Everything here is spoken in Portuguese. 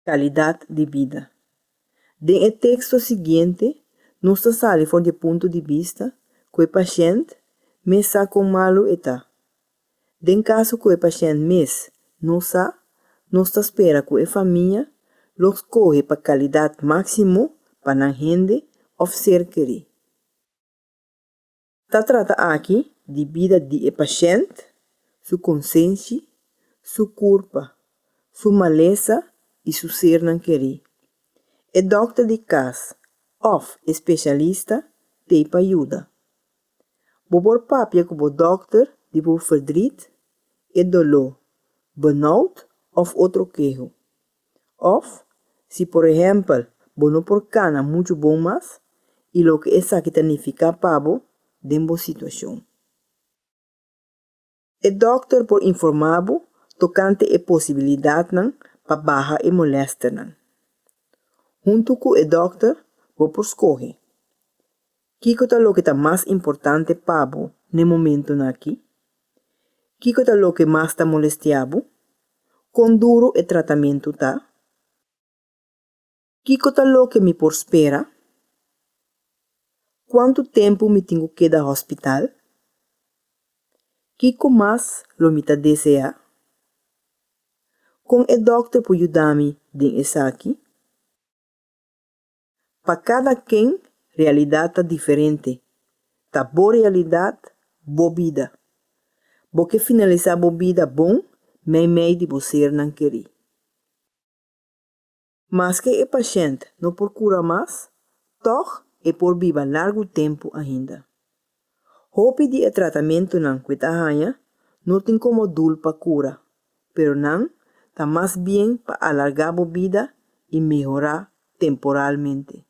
calidad de vida. En el texto siguiente, nos sale por el punto de vista que el paciente me está con malo está. En caso que el paciente mes no está, nos espera que la familia los coge para calidad máximo para la gente o ser querido. Se trata aquí de vida del paciente, su conciencia, su culpa, su maleza y su ser não querer. El doctor de casa o especialista te ajuda. Bobor papia que o doctor de bo verdriet, el dolor, burnout of outro quejo. Of, si por ejemplo, no por cana mucho bom más, y lo que esa que significa pavo, dembo situación. El doctor por informabo tocante a posibilidad para baja e molesta. Junto com o doctor, vou por escolher. Kiko tá lo que tá mais importante para no momento aqui? Kiko tá lo que mais tá molestiabo? Quão duro o tratamento tá? Kiko tá lo que me por espera? Quanto tempo me tenho que dar ao hospital? Kiko mais lo me tá desejar? Com o doctor por ajudar-me de essa aqui? Para cada quem, realidade está diferente. Tá boa realidade, boa vida. Porque finalizar boa vida bom, meio de você não querer. Mas que o paciente não procura mais, toch é por viver largo tempo ainda. Hope de tratamento não cuida hanha, não tem como dul para cura, pero não está mais bem para alargar a vida e melhorar temporalmente.